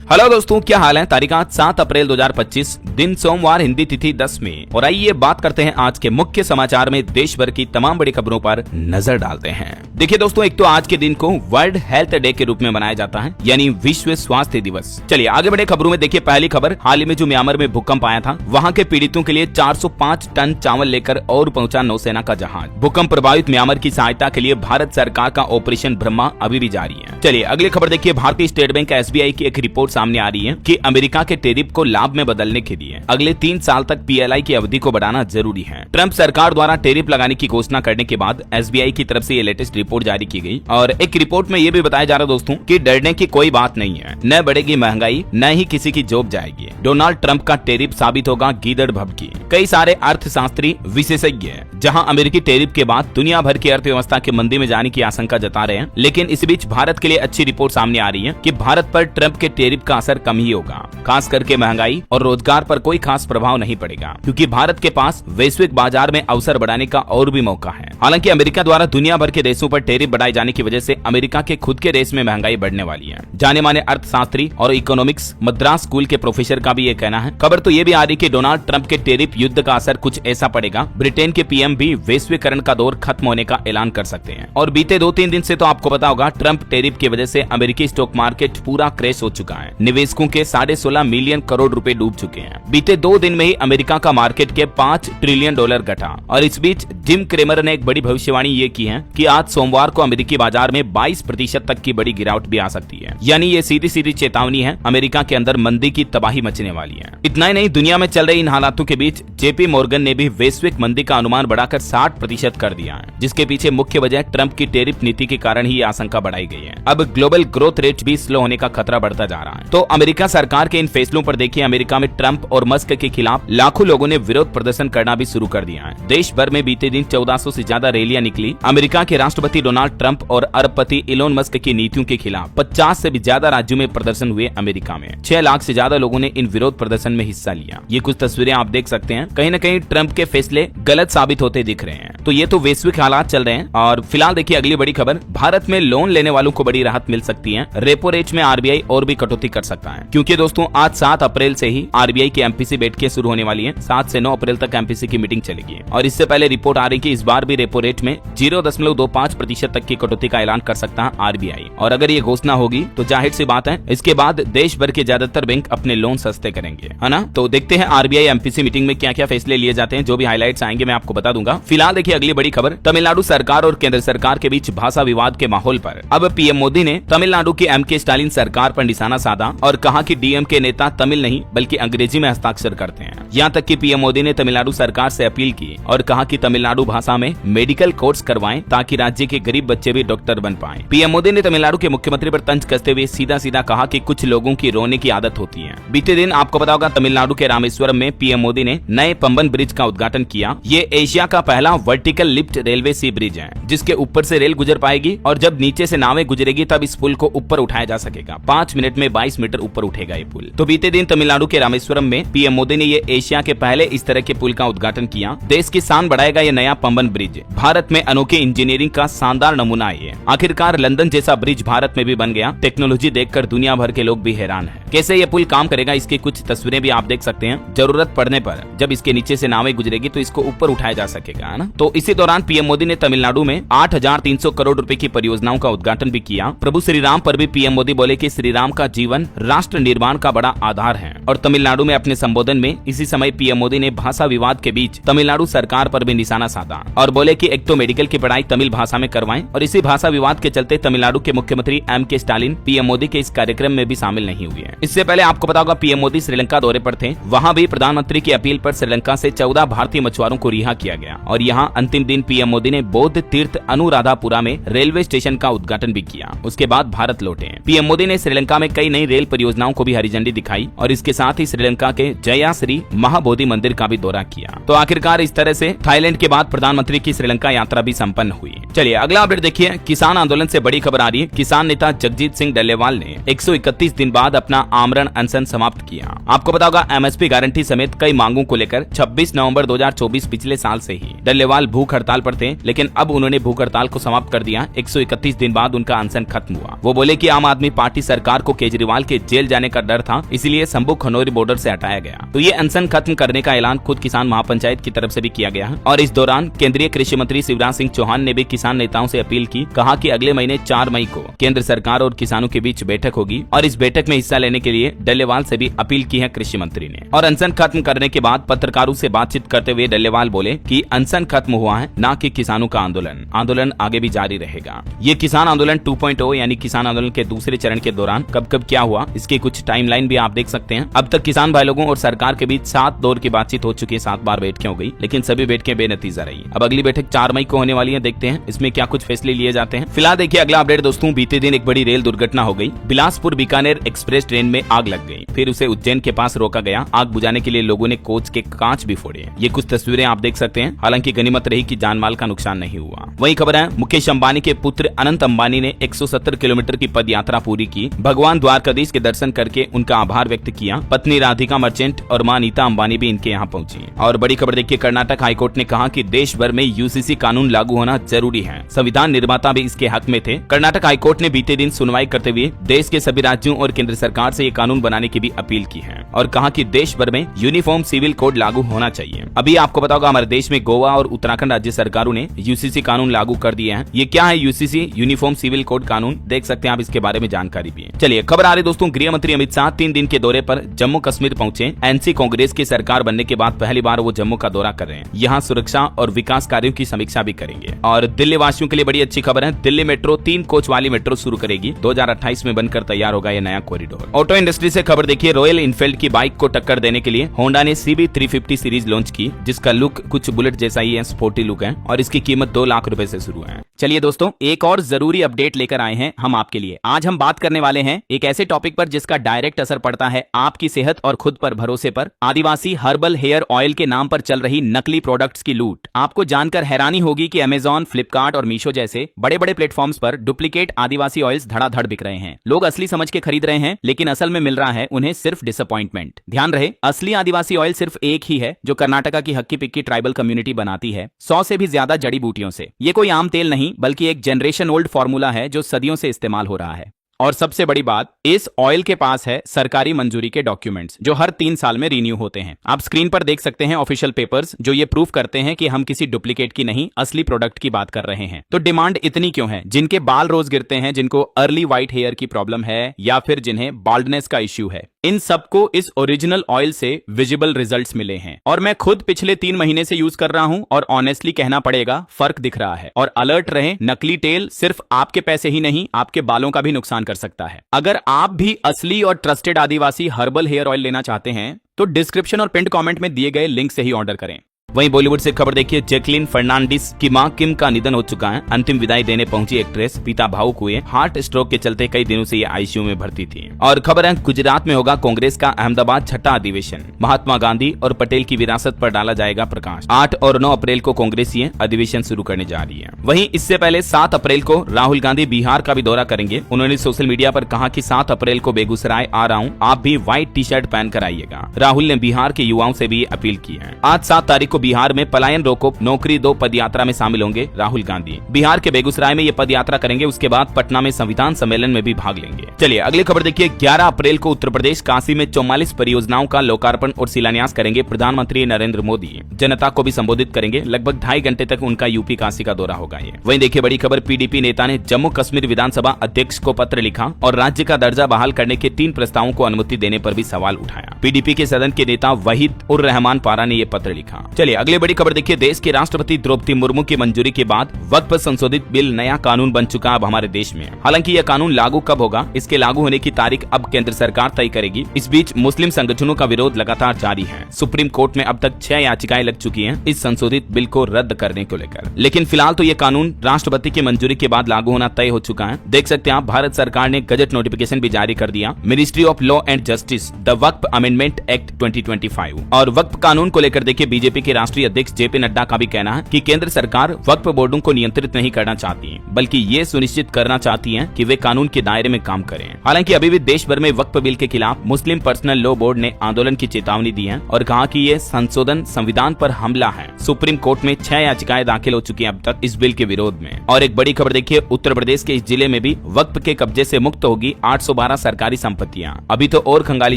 Hello दोस्तों, क्या हाल है। तारीख आज 7 अप्रैल 2025, दिन सोमवार, हिंदी तिथि 10 में। और आइए बात करते हैं आज के मुख्य समाचार में देश भर की तमाम बड़ी खबरों पर नजर डालते हैं। देखिए दोस्तों, एक तो आज के दिन को वर्ल्ड हेल्थ डे के रूप में मनाया जाता है, यानी विश्व स्वास्थ्य दिवस। चलिए आगे बढ़े खबरों में। देखिए पहली खबर, हाल ही में जो म्यांमार में भूकंप आया था, वहाँ के पीड़ितों के लिए 405 टन चावल लेकर और पहुंचा नौसेना का जहाज। भूकंप प्रभावित म्यांमार की सहायता के लिए भारत सरकार का ऑपरेशन ब्रह्मा अभी भी जारी है। चलिए अगली खबर देखिए, भारतीय स्टेट बैंक SBI की एक रिपोर्ट सामने आ रही है कि अमेरिका के टैरिफ को लाभ में बदलने के लिए अगले 3 साल तक PLI की अवधि को बढ़ाना जरूरी है। ट्रंप सरकार द्वारा टैरिफ लगाने की घोषणा करने के बाद SBI की तरफ से ये लेटेस्ट रिपोर्ट जारी की गई और एक रिपोर्ट में ये भी बताया जा रहा है दोस्तों कि डरने की कोई बात नहीं है, न बढ़ेगी महंगाई, न ही किसी की जॉब जाएगी। डोनाल्ड ट्रंप का टैरिफ साबित होगा गीदड़ भभकी। कई सारे अर्थशास्त्री विशेषज्ञ जहां अमेरिकी टैरिफ के बाद दुनिया भर की अर्थव्यवस्था के मंदी में जाने की आशंका जता रहे हैं, लेकिन इस बीच भारत के लिए अच्छी रिपोर्ट सामने आ रही है कि भारत पर ट्रंप के टैरिफ का असर कम ही होगा। खास करके महंगाई और रोजगार पर कोई खास प्रभाव नहीं पड़ेगा, क्योंकि भारत के पास वैश्विक बाजार में अवसर बढ़ाने का और भी मौका है। हालांकि अमेरिका द्वारा दुनिया भर के देशों पर टैरिफ बढ़ाए जाने की वजह से अमेरिका के खुद के देश में महंगाई बढ़ने वाली है। जाने माने अर्थशास्त्री और इकोनॉमिक्स मद्रास स्कूल के प्रोफेसर का भी ये कहना है। खबर तो ये भी आ रही कि डोनाल्ड ट्रंप के टैरिफ युद्ध का असर कुछ ऐसा पड़ेगा, ब्रिटेन के PM भी वैश्वीकरण का दौर खत्म होने का ऐलान कर सकते हैं। और बीते 2-3 दिन से तो आपको पता होगा, ट्रंप टैरिफ की वजह से अमेरिकी स्टॉक मार्केट पूरा क्रैश हो चुका है। निवेशकों के 16.5 मिलियन करोड़ रुपए डूब चुके हैं। बीते 2 दिन में ही अमेरिका का मार्केट के $5 ट्रिलियन घटा। और इस बीच जिम क्रेमर ने एक बड़ी भविष्यवाणी ये की है कि आज सोमवार को अमेरिकी बाजार में 22% तक की बड़ी गिरावट भी आ सकती है। यानी ये सीधी सीधी चेतावनी है, अमेरिका के अंदर मंदी की तबाही मचने वाली है। इतना ही नहीं, दुनिया में चल रही इन हालातों के बीच JP मॉर्गन ने भी वैश्विक मंदी का अनुमान बढ़ाकर 60% कर दिया है, जिसके पीछे मुख्य वजह ट्रंप की टैरिफ नीति के कारण ही आशंका बढ़ाई गई है। अब ग्लोबल ग्रोथ रेट भी स्लो होने का खतरा बढ़ता जा रहा है। तो अमेरिका सरकार के इन फैसलों पर देखिए, अमेरिका में ट्रंप और मस्क के खिलाफ लाखों लोगों ने विरोध प्रदर्शन करना भी शुरू कर दिया है। देश भर में बीते दिन 1400 से ज्यादा रैलियां निकली अमेरिका के राष्ट्रपति डोनाल्ड ट्रंप और अरबपति इलोन मस्क की नीतियों के खिलाफ। 50 से भी ज्यादा राज्यों में प्रदर्शन हुए। अमेरिका में 6 लाख से ज्यादा लोगों ने इन विरोध प्रदर्शन में हिस्सा लिया। ये कुछ तस्वीरें आप देख सकते हैं। कहीं न कहीं ट्रंप के फैसले गलत साबित होते दिख रहे हैं। तो ये तो वैश्विक हालात चल रहे हैं। और फिलहाल देखिए अगली बड़ी खबर, भारत में लोन लेने वालों को बड़ी राहत मिल सकती है। रेपो रेट में RBI और भी कटौती कर सकता है, क्योंकि दोस्तों आज 7 अप्रैल से ही RBI की MPC बैठकें शुरू होने वाली हैं। 7 से 9 अप्रैल तक MPC की मीटिंग चलेगी। और इससे पहले रिपोर्ट आ रही कि इस बार भी रेपो रेट में 0.25% तक की कटौती का ऐलान कर सकता है RBI। और अगर ये घोषणा होगी तो जाहिर सी बात है, इसके बाद देश भर के ज्यादातर बैंक अपने लोन सस्ते करेंगे, है ना। तो देखते हैं RBI MPC मीटिंग में क्या क्या फैसले लिए जाते हैं। जो भी हाईलाइट्स आएंगे मैं आपको बता दूंगा। फिलहाल देखिए अगली बड़ी खबर, तमिलनाडु सरकार और केंद्र सरकार के बीच भाषा विवाद के माहौल पर अब PM मोदी ने तमिलनाडु की MK स्टालिन सरकार पर निशाना साधा और कहा कि DMK नेता तमिल नहीं बल्कि अंग्रेजी में हस्ताक्षर करते हैं। यहाँ तक कि PM मोदी ने तमिलनाडु सरकार से अपील की और कहा कि तमिलनाडु भाषा में मेडिकल कोर्स करवाएं ताकि राज्य के गरीब बच्चे भी डॉक्टर बन पाएं। PM मोदी ने तमिलनाडु के मुख्यमंत्री पर तंज कसते हुए सीधा सीधा कहा कि कुछ लोगों की रोने की आदत होती है। बीते दिन आपको पता होगा, तमिलनाडु के रामेश्वरम में PM मोदी ने नए पंबन ब्रिज का उद्घाटन किया। ये एशिया का पहला वर्टिकल लिफ्ट रेलवे सी ब्रिज है, जिसके ऊपर से रेल गुजर पाएगी और जब नीचे से नावें गुजरेगी तब इस पुल को ऊपर उठाया जा सकेगा। 5 मिनट में 22 मीटर ऊपर उठेगा ये पुल। तो बीते दिन तमिलनाडु के रामेश्वरम में PM मोदी ने ये एशिया के पहले इस तरह के पुल का उद्घाटन किया। देश की शान बढ़ाएगा ये नया पंबन ब्रिज। भारत में अनोखे इंजीनियरिंग का शानदार नमूना है। आखिरकार लंदन जैसा ब्रिज भारत में भी बन गया। टेक्नोलॉजी देखकर दुनिया भर के लोग भी हैरान हैं। कैसे ये पुल काम करेगा, इसकी कुछ तस्वीरें भी आप देख सकते हैं। जरूरत पड़ने पर जब इसके नीचे से नावें गुजरेगी तो इसको ऊपर उठाया जा सकेगा, है ना। तो इसी दौरान PM मोदी ने तमिलनाडु में 8,300 करोड़ रुपए की परियोजनाओं का उद्घाटन भी किया। प्रभु श्री राम पर भी PM मोदी बोले कि श्री राम का जीवन राष्ट्र निर्माण का बड़ा आधार है। और तमिलनाडु में अपने संबोधन में इसी समय PM मोदी ने भाषा विवाद के बीच तमिलनाडु सरकार पर भी निशाना साधा और बोले कि एक तो मेडिकल की पढ़ाई तमिल भाषा में करवाएं। और इसी भाषा विवाद के चलते तमिलनाडु के मुख्यमंत्री MK स्टालिन PM मोदी के इस कार्यक्रम में भी शामिल नहीं हुए हैं। इससे पहले आपको पता होगा, PM मोदी श्रीलंका दौरे पर थे। वहाँ भी प्रधानमंत्री की अपील पर श्रीलंका से 14 भारतीय मछुआरों को रिहा किया गया। और यहाँ अंतिम दिन PM मोदी ने बौद्ध तीर्थ अनुराधापुरा में रेलवे स्टेशन का उद्घाटन भी किया। उसके बाद भारत लौटे। PM मोदी ने श्रीलंका में कई नई रेल परियोजनाओं को भी हरी झंडी दिखाई और इसके साथ ही श्रीलंका के जया श्री महाबोधि मंदिर का भी दौरा किया। तो आखिरकार इस तरह से थाईलैंड के बाद प्रधानमंत्री की श्रीलंका यात्रा भी संपन्न हुई। चलिए अगला अपडेट देखिए। किसान आंदोलन से बड़ी खबर आ रही है। किसान नेता जगजीत सिंह डल्लेवाल ने 131 दिन बाद अपना आमरण अनशन समाप्त किया। आपको पता होगा एमएसपी गारंटी समेत कई मांगों को लेकर 26 नवंबर 2024 पिछले साल से ही डल्लेवाल भूख हड़ताल पर थे, लेकिन अब उन्होंने भूख हड़ताल को समाप्त कर दिया। 131 दिन बाद उनका अनशन खत्म हुआ। वो बोले कि आम आदमी पार्टी सरकार को केजरीवाल के जेल जाने का डर था, इसलिए शंभू खनौरी बॉर्डर से हटाया गया। तो ये अनशन खत्म करने का ऐलान खुद किसान महापंचायत की तरफ से भी किया गया। और इस दौरान केंद्रीय कृषि मंत्री शिवराज सिंह चौहान ने भी किसान नेताओं से अपील की, कहा कि अगले महीने 4 मई को केंद्र सरकार और किसानों के बीच बैठक होगी और इस बैठक में हिस्सा लेने के लिए डल्लेवाल से भी अपील की है कृषि मंत्री ने। और अनशन खत्म करने के बाद पत्रकारों से बातचीत करते हुए डल्लेवाल बोले कि अनशन खत्म हुआ है, न कि किसानों का आंदोलन आगे भी जारी रहेगा। ये किसान आंदोलन 2.0 यानी किसान आंदोलन के दूसरे चरण के दौरान कब कब क्या हुआ, इसकी कुछ टाइमलाइन भी आप देख सकते हैं। अब तक किसान भाई लोगों और सरकार के बीच 7 दौर की बातचीत हो चुकी है, 7 बार बैठकें हो गई, लेकिन सभी बैठकें बेनतीजा रही। अब अगली बैठक 4 मई को होने वाली है, देखते हैं इसमें क्या कुछ फैसले लिए जाते हैं। फिलहाल देखिए अगला अपडेट दोस्तों। बीते दिन एक बड़ी रेल दुर्घटना हो गई। बिलासपुर बीकानेर एक्सप्रेस ट्रेन में आग लग गई, फिर उसे उज्जैन के पास रोका गया। आग बुझाने के लिए लोगों ने कोच के कांच भी फोड़े। ये कुछ तस्वीरें आप देख सकते हैं। हालांकि गनीमत रही कि जान माल का नुकसान नहीं हुआ। वही खबर है, मुकेश अंबानी के पुत्र अनंत अंबानी ने 170 किलोमीटर की पद यात्रा पूरी की। भगवान द्वारकाधीश के दर्शन करके उनका आभार व्यक्त किया। पत्नी राधिका मर्चेंट और मां नीता अंबानी भी इनके यहाँ पहुंची। और बड़ी खबर देखिए, कर्नाटक हाईकोर्ट ने कहा कि देश भर में यूसीसी कानून लागू होना जरूरी है। संविधान निर्माता भी इसके हक में थे। कर्नाटक हाईकोर्ट ने बीते दिन सुनवाई करते हुए देश के सभी राज्यों और केंद्र सरकार से ये कानून बनाने की भी अपील की है और कहा कि देश भर में यूनिफॉर्म सिविल कोड लागू होना चाहिए। अभी आपको पता होगा हमारे देश में गोवा और उत्तराखंड राज्य सरकारों ने यूसीसी कानून लागू कर दिए हैं। ये क्या है यूसीसी, यूनिफॉर्म सिविल कोड कानून, देख सकते हैं आप, इसके बारे में जानकारी भी है। चलिए खबर आ रही दोस्तों, गृह मंत्री अमित शाह 3 दिन के दौरे पर जम्मू कश्मीर पहुंचे। एनसी कांग्रेस की सरकार बनने के बाद पहली बार वो जम्मू का दौरा कर रहे हैं। यहाँ सुरक्षा और विकास कार्यों की समीक्षा भी करेंगे। और दिल्ली वासियों के लिए बड़ी अच्छी खबर है, दिल्ली मेट्रो 3 कोच वाली मेट्रो शुरू करेगी। 2028 में बनकर तैयार होगा ये नया कॉरिडोर। ऑटो इंडस्ट्री से खबर देखिए, रॉयल इनफील्ड की बाइक को टक्कर देने के लिए होंडा ने CB350 सीरीज लॉन्च की, जिसका लुक कुछ बुलेट जैसा ही है, स्पोर्टी लुक है और इसकी कीमत 2 लाख रुपए से शुरू है। चलिए दोस्तों, एक और जरूरी अपडेट लेकर आए हैं हम आपके लिए। आज हम बात करने वाले हैं एक ऐसे टॉपिक पर जिसका डायरेक्ट असर पड़ता है आपकी सेहत और खुद पर भरोसे पर। आदिवासी हर्बल हेयर ऑयल के नाम पर चल रही नकली प्रोडक्ट्स की लूट। आपको जानकर हैरानी होगी कि अमेजॉन, फ्लिपकार्ट और मीशो जैसे बड़े बड़े प्लेटफॉर्म्स पर डुप्लीकेट आदिवासी ऑयल्स धड़ाधड़ बिक रहे हैं। लोग असली समझ के खरीद रहे हैं, लेकिन असल में मिल रहा है उन्हें सिर्फ डिसअपॉइंटमेंट। ध्यान रहे, असली आदिवासी ऑयल सिर्फ एक ही है जो कर्नाटका की हक्की पिक्की ट्राइबल कम्युनिटी बनाती है, 100 से भी ज्यादा जड़ी बूटियों से। ये कोई आम तेल नहीं, बल्कि एक जनरेशन ओल्ड फॉर्मूला है जो सदियों से इस्तेमाल हो रहा है। और सबसे बड़ी बात, इस ऑयल के पास है सरकारी मंजूरी के डॉक्यूमेंट्स जो हर 3 साल में रिन्यू होते हैं। आप स्क्रीन पर देख सकते हैं ऑफिशियल पेपर्स जो ये प्रूफ करते हैं कि हम किसी डुप्लीकेट की नहीं, असली प्रोडक्ट की बात कर रहे हैं। तो डिमांड इतनी क्यों है? जिनके बाल रोज गिरते हैं, जिनको अर्ली व्हाइट हेयर की प्रॉब्लम है या फिर जिन्हें बाल्डनेस का इश्यू है, इन सबको इस ओरिजिनल ऑयल से विजिबल रिजल्ट्स मिले हैं। और मैं खुद पिछले 3 महीने से यूज कर रहा हूं और ऑनेस्टली कहना पड़ेगा, फर्क दिख रहा है। और अलर्ट रहे, नकली तेल सिर्फ आपके पैसे ही नहीं, आपके बालों का भी नुकसान कर सकता है। अगर आप भी असली और ट्रस्टेड आदिवासी हर्बल हेयर ऑयल लेना चाहते हैं तो डिस्क्रिप्शन और पिंड कमेंट में दिए गए लिंक से ही ऑर्डर करें। वहीं बॉलीवुड से खबर देखिए, जैकलीन फर्नांडिस की मां किम का निधन हो चुका है। अंतिम विदाई देने पहुंची एक्ट्रेस, पिता भावुक हुए। हार्ट स्ट्रोक के चलते कई दिनों से ये आईसीयू में भर्ती थी। और खबर है, गुजरात में होगा कांग्रेस का अहमदाबाद छठा अधिवेशन। महात्मा गांधी और पटेल की विरासत पर डाला जाएगा प्रकाश। 8 और 9 अप्रैल को कांग्रेसी अधिवेशन शुरू करने जा रही है। वहीं इससे पहले 7 अप्रैल को राहुल गांधी बिहार का भी दौरा करेंगे। उन्होंने सोशल मीडिया पर कहा कि 7 अप्रैल को बेगूसराय आ रहा हूँ, आप भी व्हाइट टी शर्ट पहनकर आइएगा। राहुल ने बिहार के युवाओं से भी अपील की है। आज 7 तारीख को बिहार में पलायन रोको नौकरी दो पद यात्रा में शामिल होंगे राहुल गांधी। बिहार के बेगूसराय में ये पद यात्रा करेंगे, उसके बाद पटना में संविधान सम्मेलन में भी भाग लेंगे। चलिए अगली खबर देखिए, 11 अप्रैल को उत्तर प्रदेश काशी में 44 परियोजनाओं का लोकार्पण और शिलान्यास करेंगे प्रधानमंत्री नरेंद्र मोदी। जनता को भी संबोधित करेंगे। लगभग 2.5 घंटे तक उनका यूपी काशी का दौरा होगा। ये वहीं देखिए बड़ी खबर, पीडीपी नेता ने जम्मू कश्मीर विधानसभा अध्यक्ष को पत्र लिखा और राज्य का दर्जा बहाल करने के 3 प्रस्तावों को अनुमति देने पर भी सवाल उठाया। पीडीपी के सदन के नेता वहीद उर रहमान पारा ने ये पत्र लिखा। चलिए अगली बड़ी खबर देखिए, देश के राष्ट्रपति द्रौपदी मुर्मू की मंजूरी के बाद वक्फ संशोधित बिल नया कानून बन चुका अब हमारे देश में। हालांकि यह कानून लागू कब होगा, इसके लागू होने की तारीख अब केंद्र सरकार तय करेगी। इस बीच मुस्लिम संगठनों का विरोध लगातार जारी है। सुप्रीम कोर्ट में अब तक 6 याचिकाएं लग चुकी हैं इस संशोधित बिल को रद्द करने को लेकर। लेकिन फिलहाल तो ये कानून राष्ट्रपति की मंजूरी के बाद लागू होना तय हो चुका है। देख सकते हैं आप, भारत सरकार ने गजट नोटिफिकेशन भी जारी कर दिया। Ministry of law and justice the Waqf amendment act 2025। और वक्फ कानून को लेकर देखिए बीजेपी के राष्ट्रीय अध्यक्ष जेपी नड्डा का भी कहना है कि केंद्र सरकार वक्फ बोर्डों को नियंत्रित नहीं करना चाहती है, बल्कि ये सुनिश्चित करना चाहती है कि वे कानून के दायरे में काम करें। हालांकि अभी भी देश भर में वक्फ बिल के खिलाफ मुस्लिम पर्सनल लॉ बोर्ड ने आंदोलन की चेतावनी दी है और कहा कि ये संशोधन संविधान पर हमला है। सुप्रीम कोर्ट में 6 याचिकाएं दाखिल हो चुकी हैं अब तक इस बिल के विरोध में। और एक बड़ी खबर देखिए, उत्तर प्रदेश के इस जिले में भी वक्फ के कब्जे से मुक्त होगी 812 सरकारी संपत्तियां। अभी तो और खंगाली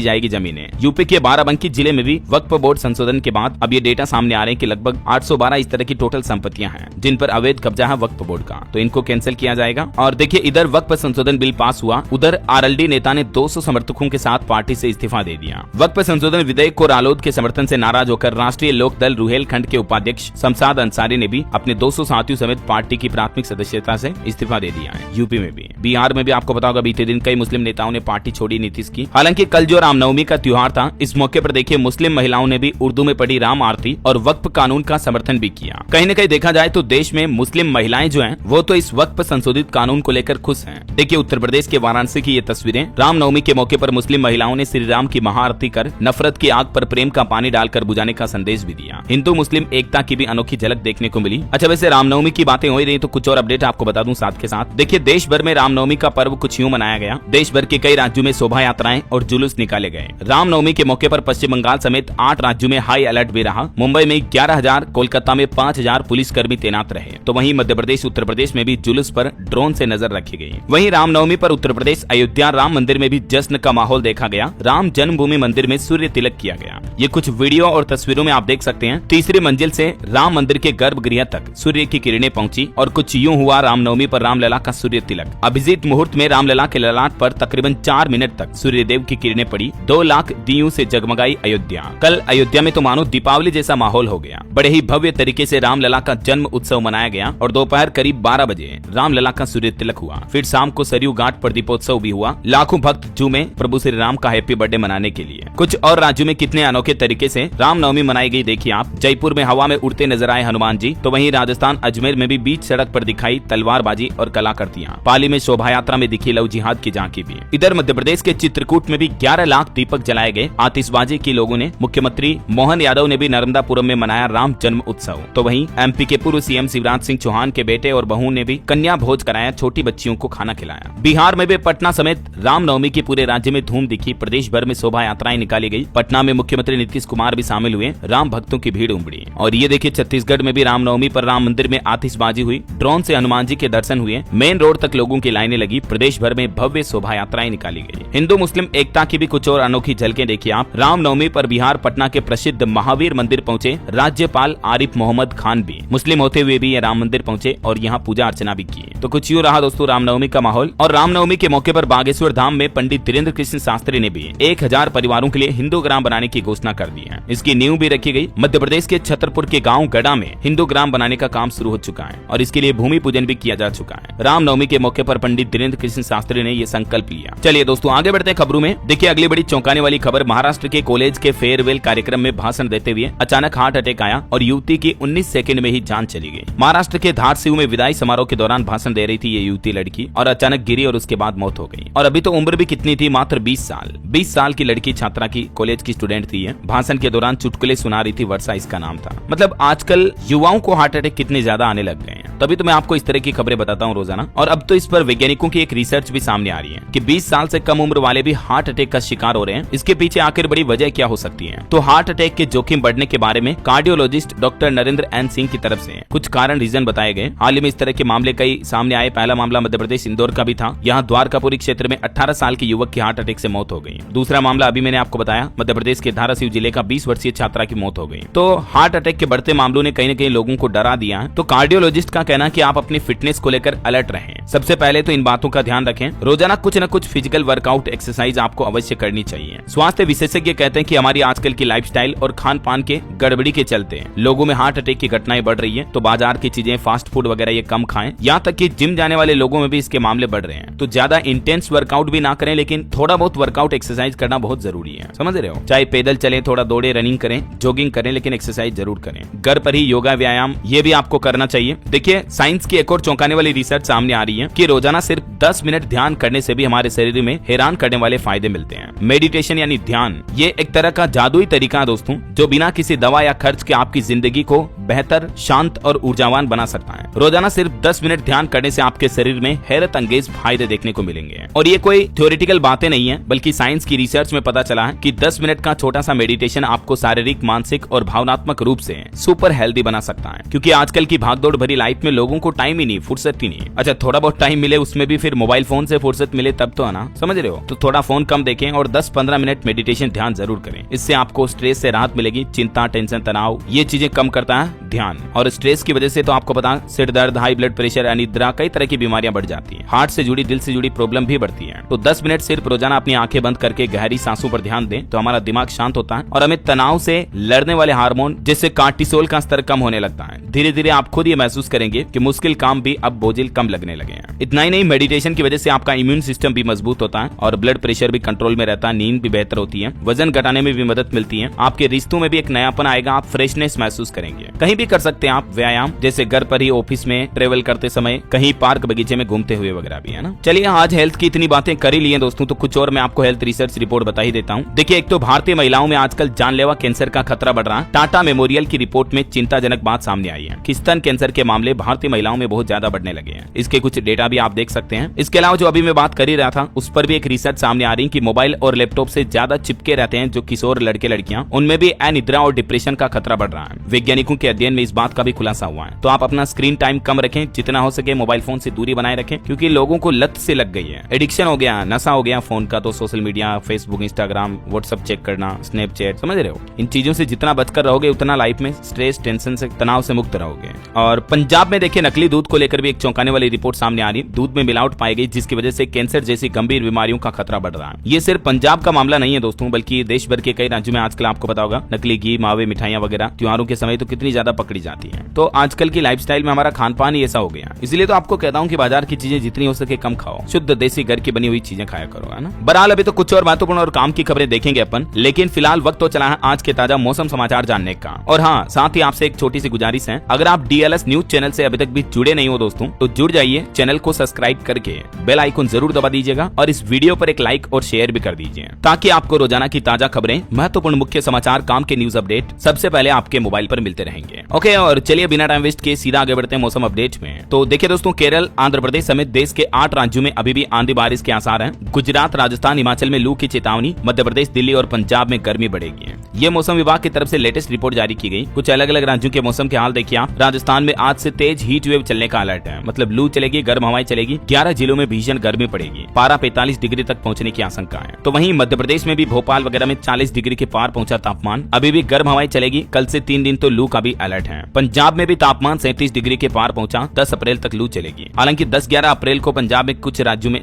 जाएगी जमीनें। यूपी के बाराबंकी जिले में भी वक्फ बोर्ड संशोधन के बाद अब ये डेटा सामने आ रहे हैं कि लगभग 812 इस तरह की टोटल संपत्तियां हैं जिन पर अवैध कब्जा है वक्फ बोर्ड का, तो इनको कैंसिल किया जाएगा। और देखिए इधर वक्फ संशोधन बिल पास हुआ, उधर आरएलडी नेता ने 200 समर्थकों के साथ पार्टी से इस्तीफा दे दिया। वक्फ संशोधन विधेयक को रालोद के समर्थन से नाराज होकर राष्ट्रीय लोक दल रुहेलखंड के उपाध्यक्ष शमशाद अंसारी ने भी अपने 200 साथियों समेत पार्टी की प्राथमिक सदस्यता से इस्तीफा दे दिया है। यूपी में भी, बिहार में भी आपको पता होगा बीते दिन कई मुस्लिम नेताओं ने पार्टी छोड़ी नीतीश की। हालांकि कल जो रामनवमी का त्योहार था, इस मौके पर देखिए मुस्लिम महिलाओं ने भी उर्दू में पढ़ी राम आरती और वक्फ कानून का समर्थन भी किया। कहीं न कहीं देखा जाए तो देश में मुस्लिम महिलाएं जो हैं वो तो इस वक्फ संशोधित कानून को लेकर खुश हैं। देखिए उत्तर प्रदेश के वाराणसी की ये तस्वीरें, रामनवमी के मौके पर मुस्लिम महिलाओं ने श्री राम की महाआरती कर नफरत की आग पर प्रेम का पानी डालकर बुझाने का संदेश भी दिया। हिंदू मुस्लिम एकता की भी अनोखी झलक देखने को मिली। अच्छा वैसे रामनवमी की बातें हो ही रही तो कुछ और अपडेट आपको बता दूं साथ के साथ। देखिए देश भर में रामनवमी का पर्व कुछ यूं मनाया गया। देश भर के कई राज्यों में शोभा यात्राएं और जुलूस निकाले गए। रामनवमी के मौके पर पश्चिम बंगाल समेत 8 राज्यों में हाई अलर्ट भी रहा। मुंबई में 11,000, कोलकाता में 5,000 पुलिसकर्मी तैनात रहे। तो वहीं मध्य प्रदेश उत्तर प्रदेश में भी जुलूस पर ड्रोन से नजर रखी गई। वहीं रामनवमी पर उत्तर प्रदेश अयोध्या राम मंदिर में भी जश्न का माहौल देखा गया। राम जन्मभूमि मंदिर में सूर्य तिलक किया गया। ये कुछ वीडियो और तस्वीरों में आप देख सकते हैं। तीसरी मंजिल से राम मंदिर के गर्भगृह तक सूर्य की किरणें पहुंची और कुछ यूं हुआ रामनवमी पर रामलला का सूर्य तिलक। अभिजीत मुहूर्त में रामलला के ललाट पर तकरीबन 4 मिनट तक सूर्यदेव की किरणें पड़ी। 2 लाख दियों से जगमगाई अयोध्या। कल अयोध्या में तो मानो दीपावली जैसा माहौल हो गया। बड़े ही भव्य तरीके से रामलला का जन्म उत्सव मनाया गया और दोपहर करीब 12 बजे रामलला का सूर्य तिलक हुआ। फिर शाम को सरयू घाट पर दीपोत्सव भी हुआ। लाखों भक्त झूमे प्रभु श्री राम का हैप्पी बर्थडे मनाने के लिए। कुछ और राज्यों में कितने अनोखे तरीके से रामनवमी मनाई गई देखिए आप। जयपुर में हवा में उड़ते नजर आए हनुमान जी। तो वहीं राजस्थान अजमेर में भी बीच सड़क पर दिखाई तलवारबाजी और कलाकृतियां। पाली में शोभा यात्रा में दिखी लव जिहाद की झांकी भी। इधर मध्य प्रदेश के चित्रकूट में भी 11 लाख दीपक जलाए गए। आतिशबाजी की लोगों ने। मुख्यमंत्री मोहन यादव ने भी नर्मदापुरम में मनाया राम जन्म उत्सव। तो वहीं एमपी के पूर्व सीएम शिवराज सिंह चौहान के बेटे और बहू ने भी कन्या भोज कराया, छोटी बच्चियों को खाना खिलाया। बिहार में भी पटना समेत रामनवमी की पूरे राज्य में धूम दिखी। प्रदेश भर में शोभा यात्राएं निकाली गई। पटना में मुख्यमंत्री नीतीश कुमार भी शामिल हुए। राम भक्तों की भीड़ उमड़ी। और ये देखिए छत्तीसगढ़ में भी रामनवमी पर राम मंदिर में आतिशबाजी हुई। ड्रोन से हनुमान जी के दर्शन हुए। मेन रोड तक लोगों की लाइनें लगी। प्रदेश भर में भव्य शोभा यात्राएं निकाली गई। हिंदू मुस्लिम एकता की भी कुछ और अनोखी झलकें देखिए आप। रामनवमी पर बिहार पटना के प्रसिद्ध महावीर मंदिर पहुंचे राज्यपाल आरिफ मोहम्मद खान भी। मुस्लिम होते हुए भी ये राम मंदिर पहुंचे और यहाँ पूजा अर्चना भी की। तो कुछ यूं रहा दोस्तों रामनवमी का माहौल। और रामनवमी के मौके पर बागेश्वर धाम में पंडित धीरेन्द्र कृष्ण शास्त्री ने भी 1000 परिवारों के लिए हिंदू ग्राम बनाने की घोषणा कर दी है। इसकी नींव भी रखी गई। मध्य प्रदेश के छतरपुर के गाँव गड़ा में हिंदू ग्राम बनाने का काम शुरू हो चुका है और इसके लिए भूमि पूजन भी किया जा चुका है। रामनवमी के मौके पर पंडित धीरेन्द्र कृष्ण शास्त्री ने ये संकल्प लिया। चलिए दोस्तों आगे बढ़ते हैं खबरों में। देखिए अगली बड़ी चौंकाने वाली खबर, महाराष्ट्र के कॉलेज के फेयरवेल कार्यक्रम में भाषण देते हुए अचानक हार्ट अटैक आया और युवती की 19 सेकंड में ही जान चली गई। महाराष्ट्र के धारसिव में विदाई समारोह के दौरान भाषण दे रही थी ये युवती लड़की और अचानक गिरी और उसके बाद मौत हो गई। और अभी तो उम्र भी कितनी थी, मात्र 20 साल। 20 साल की लड़की छात्रा की, कॉलेज की स्टूडेंट थी। भाषण के दौरान चुटकुले सुना रही थी। वर्षा इसका नाम था। मतलब आजकल युवाओं को हार्ट अटैक कितने ज्यादा आने लग गए हैं। तभी तो मैं आपको इस तरह की खबरें बताता हूँ रोजाना। और अब तो इस पर वैज्ञानिकों की एक रिसर्च भी सामने आ रही है कि 20 साल से कम उम्र वाले भी हार्ट अटैक का शिकार हो रहे हैं। इसके पीछे आखिर बड़ी वजह क्या हो सकती है? तो हार्ट अटैक के जोखिम बढ़ने के बारे में cardiologist doctor Narendra N Singh की तरफ से कुछ कारण रीजन बताए गए। हाल ही में इस तरह के मामले कई सामने आए। पहला मामला मध्य प्रदेश इंदौर का भी था। यहाँ द्वारकापुरी क्षेत्र में 18 साल के युवक की हार्ट अटैक से मौत हो गई। दूसरा मामला अभी मैंने आपको बताया, मध्य प्रदेश के धारासिव जिले का 20 वर्षीय छात्रा की मौत हो गई। तो हार्ट अटैक के बढ़ते मामलों ने कहीं न कहीं लोगों को डरा दिया है। तो कार्डियोलॉजिस्ट का कहना है कि आप अपनी फिटनेस को लेकर अलर्ट रहें। सबसे पहले तो इन बातों का ध्यान रखें। रोजाना कुछ न कुछ फिजिकल वर्कआउट एक्सरसाइज आपको अवश्य करनी चाहिए। स्वास्थ्य विशेषज्ञ कहते हैं कि हमारी आजकल की लाइफस्टाइल और खान पान के गड़बड़ी के चलते लोगों में हार्ट अटैक की घटनाएं बढ़ रही है। तो बाजार की चीजें, फास्ट फूड वगैरह ये कम खाएं। यहाँ तक कि जिम जाने वाले लोगों में भी इसके मामले बढ़ रहे हैं। तो ज्यादा इंटेंस वर्कआउट भी ना करें, लेकिन थोड़ा बहुत वर्कआउट एक्सरसाइज करना बहुत जरूरी है। समझ रहे हो? चाहे पैदल चले, थोड़ा दौड़े, रनिंग करें, जॉगिंग करें, लेकिन एक्सरसाइज जरूर करें। घर पर ही योगा व्यायाम ये भी आपको करना चाहिए। देखिए साइंस की एक और चौंकाने वाली रिसर्च सामने आ रही है कि रोजाना सिर्फ 10 मिनट ध्यान करने से भी हमारे शरीर में हैरान करने वाले फायदे मिलते हैं। मेडिटेशन यानी ध्यान ये एक तरह का जादुई तरीका है दोस्तों, जो बिना किसी दवा या खर्च के आपकी जिंदगी को बेहतर, शांत और ऊर्जावान बना सकता है। रोजाना सिर्फ 10 मिनट ध्यान करने से आपके शरीर में हैरत अंगेज फायदे देखने को मिलेंगे। और ये कोई थ्योरेटिकल बातें नहीं है, बल्कि साइंस की रिसर्च में पता चला है कि 10 मिनट का छोटा सा मेडिटेशन आपको शारीरिक, मानसिक और भावनात्मक रूप से सुपर हेल्दी बना सकता है। क्योंकि आजकल की भागदौड़ भरी लाइफ में लोगों को टाइम ही नहीं, फुर्सत ही नहीं। अच्छा, थोड़ा बहुत टाइम मिले उसमें भी फिर मोबाइल फोन से फुर्सत मिले तब तो है ना, समझ रहे हो। तो थोड़ा फोन कम देखें और 10-15 मिनट मेडिटेशन ध्यान जरूर करें। इससे आपको स्ट्रेस से राहत मिलेगी। चिंता, टेंशन, तनाव ये चीजें कम करता है ध्यान। और स्ट्रेस की वजह से तो आपको पता, सिर दर्द, हाई ब्लड प्रेशर, अनिद्रा, कई तरह की बीमारियां बढ़ जाती हैं। हार्ट से जुड़ी, दिल से जुड़ी प्रॉब्लम भी बढ़ती है। तो 10 मिनट सिर्फ रोजाना अपनी आंखें बंद करके गहरी सांसों पर ध्यान दें तो हमारा दिमाग शांत होता है और हमें तनाव से लड़ने वाले हार्मोन जैसे कार्टिसोल का स्तर कम होने लगता है। धीरे धीरे आप खुद ये महसूस करेंगे कि मुश्किल काम भी अब बोझिल कम लगने लगे हैं। इतना ही नहीं, मेडिटेशन की वजह से आपका इम्यून सिस्टम भी मजबूत होता है और ब्लड प्रेशर भी कंट्रोल में रहता है। नींद भी बेहतर होती है, वजन घटाने में भी मदद मिलती है। आपके रिश्तों में भी एक नयापन आएगा, आप फ्रेशनेस महसूस करेंगे। कहीं भी कर सकते हैं आप व्यायाम, जैसे घर पर ही, ऑफिस में, ट्रेवल करते समय, कहीं पार्क बगीचे में घूमते हुए वगैरह भी, है ना। चलिए, आज हेल्थ की इतनी बातें कर ही ली हैं दोस्तों, तो कुछ और मैं आपको हेल्थ रिसर्च रिपोर्ट बता ही देता हूँ। देखिए, एक तो भारतीय महिलाओं में आजकल जानलेवा कैंसर का खतरा बढ़ रहा है। टाटा मेमोरियल की रिपोर्ट में चिंताजनक बात सामने आई है कि स्तन कैंसर के मामले भारतीय महिलाओं में बहुत ज्यादा बढ़ने लगे हैं। इसके कुछ डेटा भी आप देख सकते हैं। इसके अलावा जो अभी मैं बात कर ही रहा था, उस पर भी एक रिसर्च सामने आ रही है कि मोबाइल और लैपटॉप से ज्यादा चिपके रहते हैं जो किशोर लड़के लड़कियां, उनमें भी अनिद्रा और डिप्रेशन का खतरा बढ़ रहा है। वैज्ञानिकों के अध्ययन में इस बात का भी खुलासा हुआ है। तो आप अपना स्क्रीन टाइम कम रखें, जितना हो सके मोबाइल फोन से दूरी बनाए रखें, क्योंकि लोगों को लत से लग गई है, एडिक्शन हो गया, नशा हो गया फोन का। तो social media, Facebook, Instagram, WhatsApp check करना, स्नैपचैट, समझ रहे हो, इन चीजों से जितना बचकर रहोगे उतना लाइफ में स्ट्रेस, टेंशन से, तनाव से मुक्त रहोगे। और पंजाब में देखिए, नकली दूध को लेकर भी एक चौंकाने वाली रिपोर्ट सामने आ रही है। दूध में मिलावट पाई गई, जिसकी वजह से कैंसर जैसी गंभीर बीमारियों का खतरा बढ़ रहा है। ये सिर्फ पंजाब का मामला नहीं है दोस्तों, बल्कि देश भर के कई राज्यों में आजकल आपको पता होगा नकली घी, मावे, मिठाइयां वगैरह त्योहारों के समय तो कितनी ज्यादा पकड़ी जाती है। तो आजकल की लाइफस्टाइल में हमारा खान पान ही ऐसा हो गया, इसलिए तो आपको कहता हूँ कि बाजार की चीजें जितनी हो सके कम खाओ, शुद्ध देसी घर की बनी हुई चीजें खाया करो, है ना। बहरहाल, अभी तो कुछ और महत्वपूर्ण और काम की खबरें देखेंगे अपन, लेकिन फिलहाल वक्त तो चला है आज के ताजा मौसम समाचार जानने का। और हाँ, साथ ही आपसे एक छोटी सी गुजारिश है, अगर आप DLS न्यूज चैनल से अभी तक भी जुड़े नहीं हो दोस्तों, तो जुड़ जाइए, चैनल को सब्सक्राइब करके बेल आइकन जरूर दबा दीजिएगा और इस वीडियो पर एक लाइक और शेयर भी कर दीजिए, ताकि आपको रोजाना की ताजा खबरें, महत्वपूर्ण मुख्य समाचार, काम के न्यूज अपडेट सबसे पहले आपके मोबाइल पर मिलते रहेंगे। ओके, और चलिए बिना टाइम वेस्ट किए सीधा आगे बढ़ते हैं मौसम अपडेट में। तो देखिए दोस्तों, केरल, आंध्र प्रदेश समेत देश के 8 राज्यों में अभी भी आंधी बारिश के आसार हैं। गुजरात, राजस्थान, हिमाचल में लू की चेतावनी, मध्य प्रदेश, दिल्ली और पंजाब में गर्मी बढ़ेगी। ये मौसम विभाग की तरफ से लेटेस्ट रिपोर्ट जारी की गई। कुछ अलग अलग राज्यों के मौसम के हाल देखिए आप। राजस्थान में आज से तेज हीट वेव चलने का अलर्ट है, मतलब लू चलेगी, गर्म हवाएं चलेगी, 11 जिलों में भीषण गर्मी पड़ेगी, पारा 45 डिग्री तक पहुंचने की आशंका है। तो वहीं मध्य प्रदेश में भी भोपाल वगैरह में 40 डिग्री के पार पहुंचा तापमान, अभी भी गर्म हवाएं चलेगी। कल से 3 दिन तो लू का भी अलर्ट है। पंजाब में भी तापमान 37 डिग्री के पार पहुंचा, 10 अप्रैल तक लू चलेगी। हालांकि 10-11 अप्रैल को पंजाब में कुछ राज्यों में